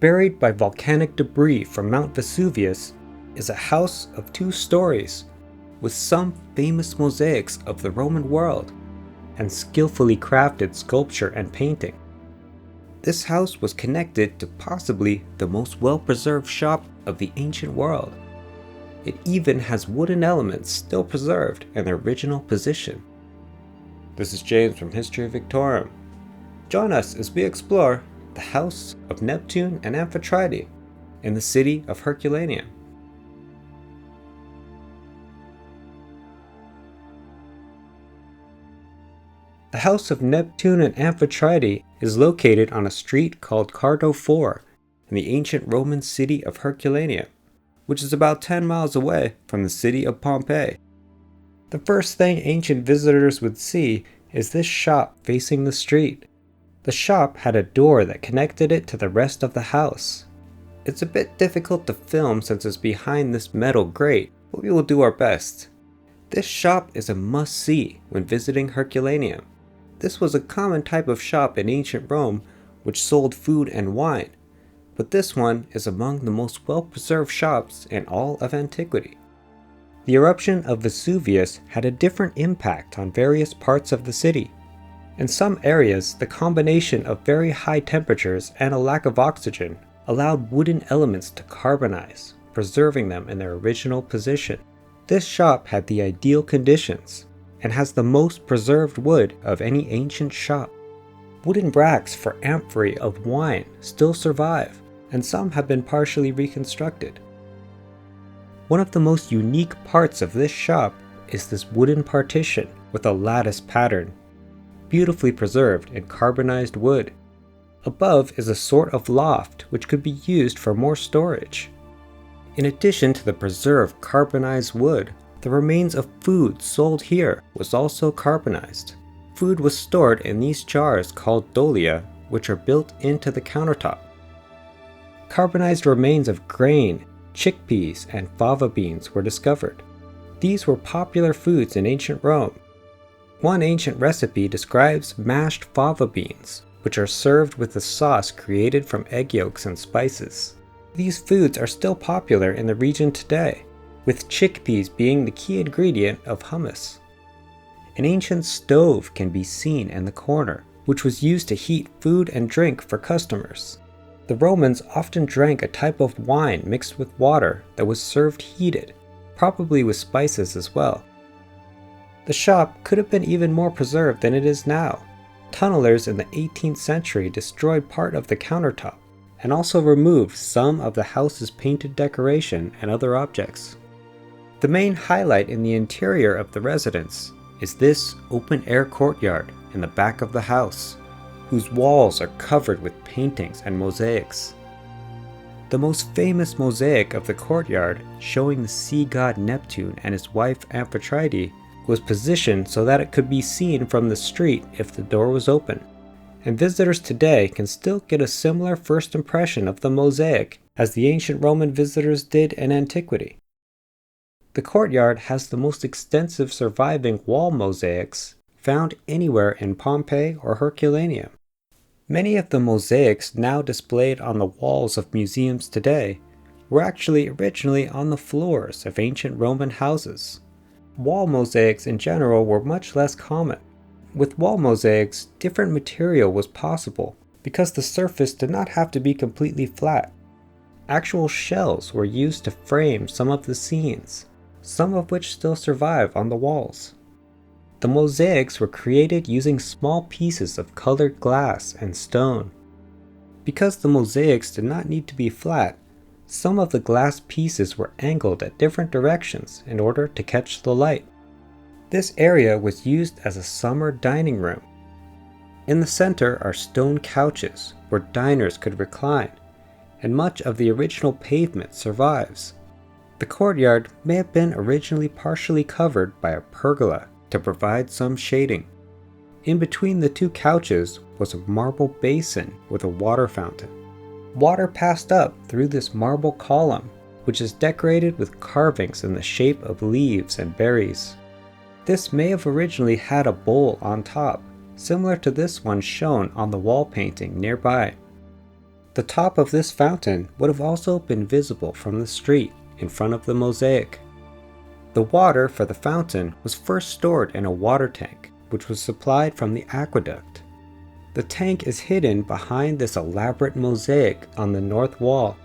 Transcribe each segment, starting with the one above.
Buried by volcanic debris from Mount Vesuvius is a house of 2 stories with some famous mosaics of the Roman world and skillfully crafted sculpture and painting. This house was connected to possibly the most well-preserved shop of the ancient world. It even has wooden elements still preserved in their original position. This is James from History of Victorium. Join us as we explore the house of Neptune and Amphitrite in the city of Herculaneum. The house of Neptune and Amphitrite is located on a street called Cardo 4 in the ancient Roman city of Herculaneum, which is about 10 miles away from the city of Pompeii. The first thing ancient visitors would see is this shop facing the street. The shop had a door that connected it to the rest of the house. It's a bit difficult to film since it's behind this metal grate, but we will do our best. This shop is a must-see when visiting Herculaneum. This was a common type of shop in ancient Rome which sold food and wine, but this one is among the most well-preserved shops in all of antiquity. The eruption of Vesuvius had a different impact on various parts of the city. In some areas, the combination of very high temperatures and a lack of oxygen allowed wooden elements to carbonize, preserving them in their original position. This shop had the ideal conditions and has the most preserved wood of any ancient shop. Wooden bracts for amphorae of wine still survive, and some have been partially reconstructed. One of the most unique parts of this shop is this wooden partition with a lattice pattern, beautifully preserved in carbonized wood. Above is a sort of loft which could be used for more storage. In addition to the preserved carbonized wood, the remains of food sold here was also carbonized. Food was stored in these jars called dolia, which are built into the countertop. Carbonized remains of grain, chickpeas, and fava beans were discovered. These were popular foods in ancient Rome. One ancient recipe describes mashed fava beans, which are served with a sauce created from egg yolks and spices. These foods are still popular in the region today, with chickpeas being the key ingredient of hummus. An ancient stove can be seen in the corner, which was used to heat food and drink for customers. The Romans often drank a type of wine mixed with water that was served heated, probably with spices as well. The shop could have been even more preserved than it is now. Tunnelers in the 18th century destroyed part of the countertop and also removed some of the house's painted decoration and other objects. The main highlight in the interior of the residence is this open-air courtyard in the back of the house, whose walls are covered with paintings and mosaics. The most famous mosaic of the courtyard, showing the sea god Neptune and his wife Amphitrite, was positioned so that it could be seen from the street if the door was open, and visitors today can still get a similar first impression of the mosaic as the ancient Roman visitors did in antiquity. The courtyard has the most extensive surviving wall mosaics found anywhere in Pompeii or Herculaneum. Many of the mosaics now displayed on the walls of museums today were actually originally on the floors of ancient Roman houses. Wall mosaics in general were much less common. With wall mosaics, different material was possible because the surface did not have to be completely flat. Actual shells were used to frame some of the scenes, some of which still survive on the walls. The mosaics were created using small pieces of colored glass and stone. Because the mosaics did not need to be flat, some of the glass pieces were angled at different directions in order to catch the light. This area was used as a summer dining room. In the center are stone couches where diners could recline, and much of the original pavement survives. The courtyard may have been originally partially covered by a pergola to provide some shading. In between the 2 couches was a marble basin with a water fountain. Water passed up through this marble column, which is decorated with carvings in the shape of leaves and berries. This may have originally had a bowl on top, similar to this one shown on the wall painting nearby. The top of this fountain would have also been visible from the street in front of the mosaic. The water for the fountain was first stored in a water tank, which was supplied from the aqueduct. The tank is hidden behind this elaborate mosaic on the north wall,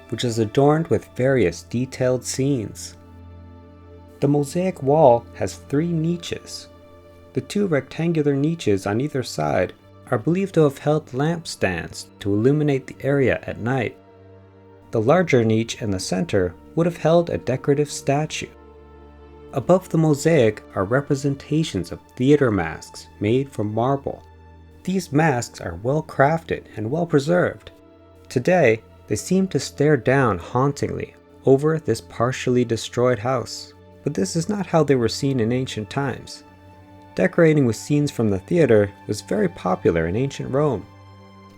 which is adorned with various detailed scenes. The mosaic wall has 3 niches. The 2 rectangular niches on either side are believed to have held lampstands to illuminate the area at night. The larger niche in the center would have held a decorative statue. Above the mosaic are representations of theater masks made from marble. These masks are well crafted and well preserved. Today, they seem to stare down hauntingly over this partially destroyed house. But this is not how they were seen in ancient times. Decorating with scenes from the theater was very popular in ancient Rome.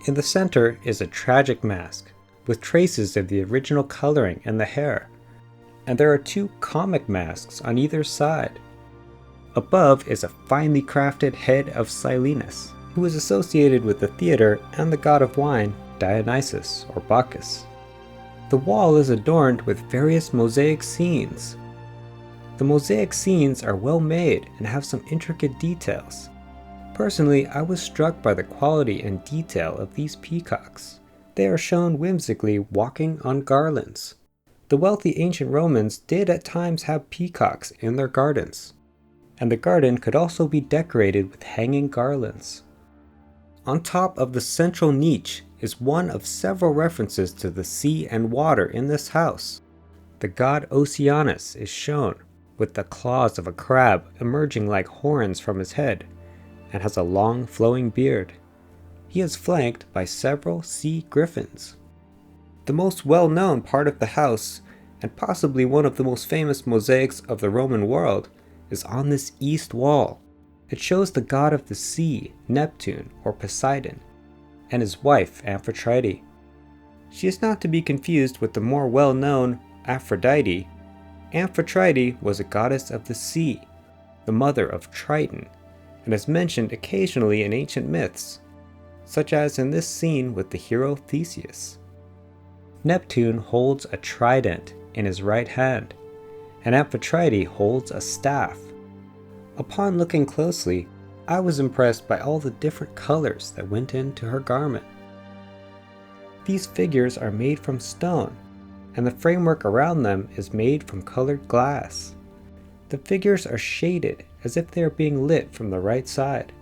In the center is a tragic mask, with traces of the original coloring in the hair, and there are 2 comic masks on either side. Above is a finely crafted head of Silenus, who is associated with the theater and the god of wine, Dionysus or Bacchus. The wall is adorned with various mosaic scenes. The mosaic scenes are well made and have some intricate details. Personally, I was struck by the quality and detail of these peacocks. They are shown whimsically walking on garlands. The wealthy ancient Romans did at times have peacocks in their gardens, and the garden could also be decorated with hanging garlands. On top of the central niche is one of several references to the sea and water in this house. The god Oceanus is shown, with the claws of a crab emerging like horns from his head, and has a long flowing beard. He is flanked by several sea griffins. The most well-known part of the house, and possibly one of the most famous mosaics of the Roman world, is on this east wall. It shows the god of the sea, Neptune or Poseidon, and his wife, Amphitrite. She is not to be confused with the more well-known Aphrodite. Amphitrite was a goddess of the sea, the mother of Triton, and is mentioned occasionally in ancient myths, such as in this scene with the hero Theseus. Neptune holds a trident in his right hand, and Amphitrite holds a staff. Upon looking closely, I was impressed by all the different colors that went into her garment. These figures are made from stone, and the framework around them is made from colored glass. The figures are shaded as if they are being lit from the right side.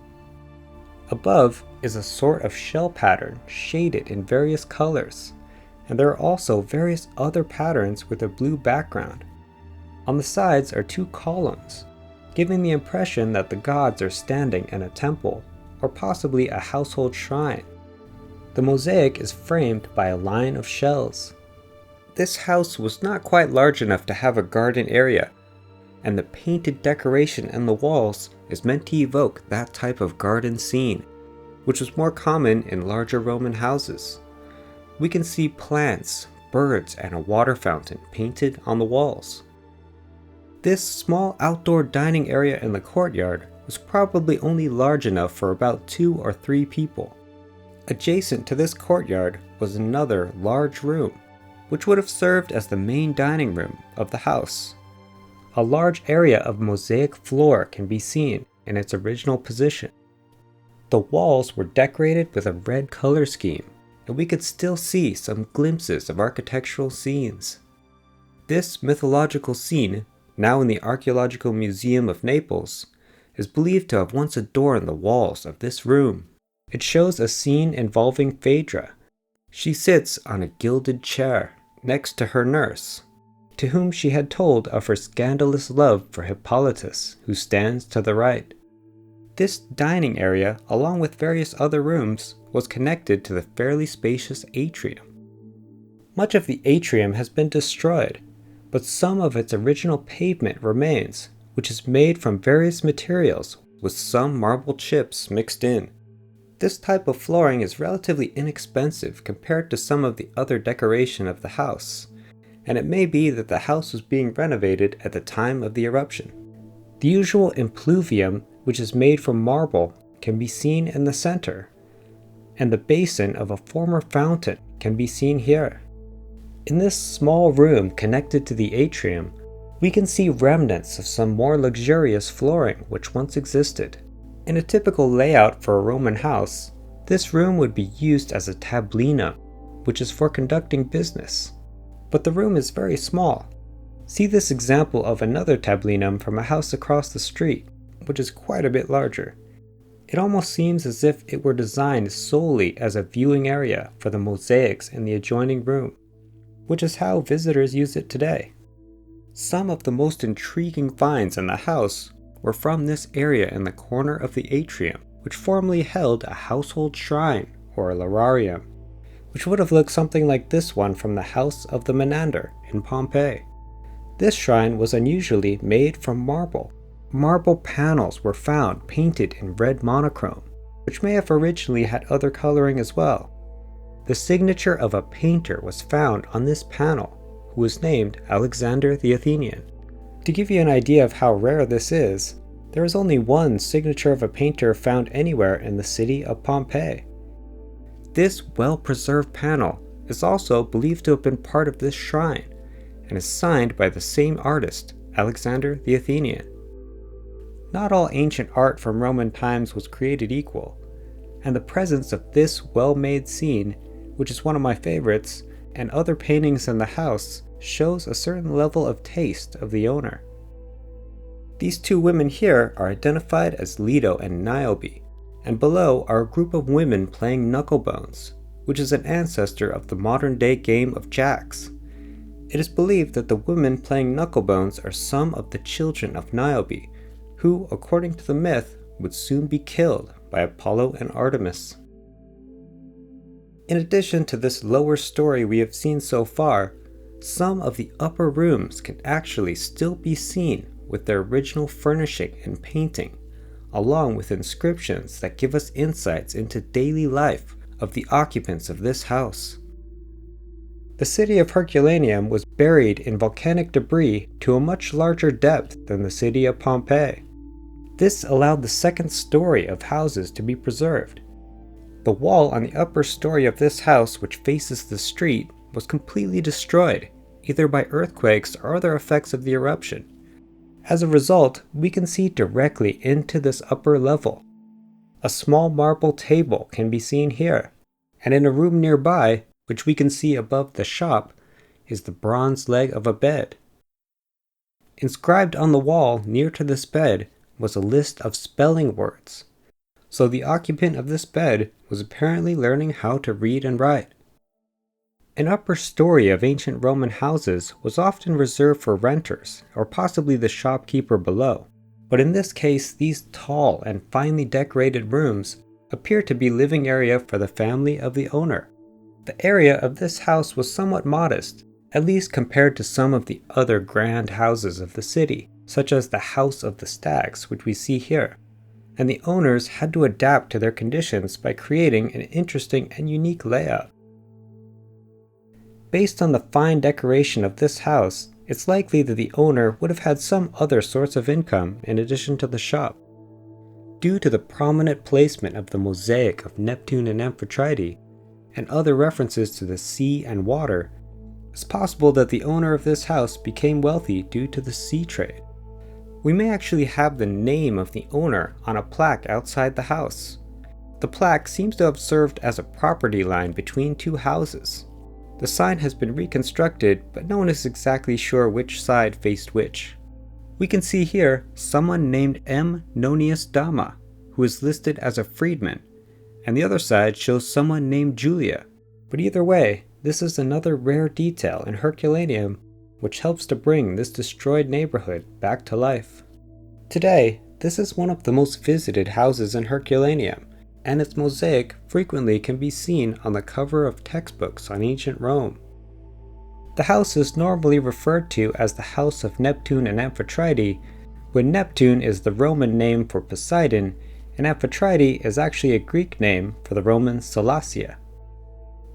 Above is a sort of shell pattern shaded in various colors, and there are also various other patterns with a blue background. On the sides are 2 columns, giving the impression that the gods are standing in a temple, or possibly a household shrine. The mosaic is framed by a line of shells. This house was not quite large enough to have a garden area, and the painted decoration in the walls is meant to evoke that type of garden scene, which was more common in larger Roman houses. We can see plants, birds, and a water fountain painted on the walls. This small outdoor dining area in the courtyard was probably only large enough for about 2 or 3 people. Adjacent to this courtyard was another large room, which would have served as the main dining room of the house. A large area of mosaic floor can be seen in its original position. The walls were decorated with a red color scheme, and we could still see some glimpses of architectural scenes. This mythological scene, now in the Archaeological Museum of Naples, is believed to have once adorned the walls of this room. It shows a scene involving Phaedra. She sits on a gilded chair next to her nurse, to whom she had told of her scandalous love for Hippolytus, who stands to the right. This dining area, along with various other rooms, was connected to the fairly spacious atrium. Much of the atrium has been destroyed, but some of its original pavement remains, which is made from various materials with some marble chips mixed in. This type of flooring is relatively inexpensive compared to some of the other decoration of the house, and it may be that the house was being renovated at the time of the eruption. The usual impluvium, which is made from marble, can be seen in the center. and the basin of a former fountain can be seen here. In this small room connected to the atrium, we can see remnants of some more luxurious flooring which once existed. In a typical layout for a Roman house, this room would be used as a tablinum, which is for conducting business. But the room is very small. See this example of another tablinum from a house across the street, which is quite a bit larger. It almost seems as if it were designed solely as a viewing area for the mosaics in the adjoining room, which is how visitors use it today. Some of the most intriguing finds in the house were from this area in the corner of the atrium, which formerly held a household shrine, or a lararium, which would have looked something like this one from the House of the Menander in Pompeii. This shrine was unusually made from marble. Marble panels were found painted in red monochrome, which may have originally had other coloring as well. The signature of a painter was found on this panel, who was named Alexander the Athenian. To give you an idea of how rare this is, there is only one signature of a painter found anywhere in the city of Pompeii. This well-preserved panel is also believed to have been part of this shrine, and is signed by the same artist, Alexander the Athenian. Not all ancient art from Roman times was created equal, and the presence of this well-made scene, which is one of my favorites, and other paintings in the house shows a certain level of taste of the owner. These two women here are identified as Leto and Niobe, and below are a group of women playing knucklebones, which is an ancestor of the modern-day game of jacks. It is believed that the women playing knucklebones are some of the children of Niobe, who, according to the myth, would soon be killed by Apollo and Artemis. In addition to this lower story we have seen so far, some of the upper rooms can actually still be seen with their original furnishing and painting, along with inscriptions that give us insights into daily life of the occupants of this house. The city of Herculaneum was buried in volcanic debris to a much larger depth than the city of Pompeii. This allowed the second story of houses to be preserved. The wall on the upper story of this house, which faces the street, was completely destroyed, either by earthquakes or other effects of the eruption. As a result, we can see directly into this upper level. A small marble table can be seen here, and in a room nearby, which we can see above the shop, is the bronze leg of a bed. Inscribed on the wall near to this bed was a list of spelling words, so the occupant of this bed was apparently learning how to read and write. An upper story of ancient Roman houses was often reserved for renters, or possibly the shopkeeper below, but in this case these tall and finely decorated rooms appear to be living area for the family of the owner. The area of this house was somewhat modest, at least compared to some of the other grand houses of the city, such as the House of the Stags, which we see here, and the owners had to adapt to their conditions by creating an interesting and unique layout. Based on the fine decoration of this house, it's likely that the owner would have had some other source of income in addition to the shop. Due to the prominent placement of the mosaic of Neptune and Amphitrite, and other references to the sea and water, it's possible that the owner of this house became wealthy due to the sea trade. We may actually have the name of the owner on a plaque outside the house. The plaque seems to have served as a property line between two houses. The sign has been reconstructed, but no one is exactly sure which side faced which. We can see here someone named M. Nonius Dama, who is listed as a freedman, and the other side shows someone named Julia. But either way, this is another rare detail in Herculaneum, which helps to bring this destroyed neighborhood back to life. Today, this is one of the most visited houses in Herculaneum, and its mosaic frequently can be seen on the cover of textbooks on ancient Rome. The house is normally referred to as the House of Neptune and Amphitrite, when Neptune is the Roman name for Poseidon, and Amphitrite is actually a Greek name for the Roman Salacia.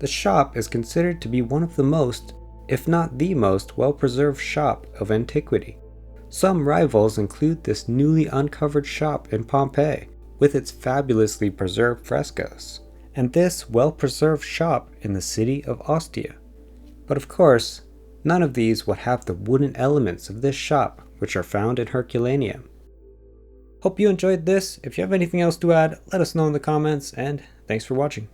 The shop is considered to be one of the most, if not the most, well-preserved shop of antiquity. Some rivals include this newly uncovered shop in Pompeii, with its fabulously preserved frescoes, and this well-preserved shop in the city of Ostia. But of course, none of these would have the wooden elements of this shop, which are found in Herculaneum. Hope you enjoyed this. If you have anything else to add, let us know in the comments, and thanks for watching.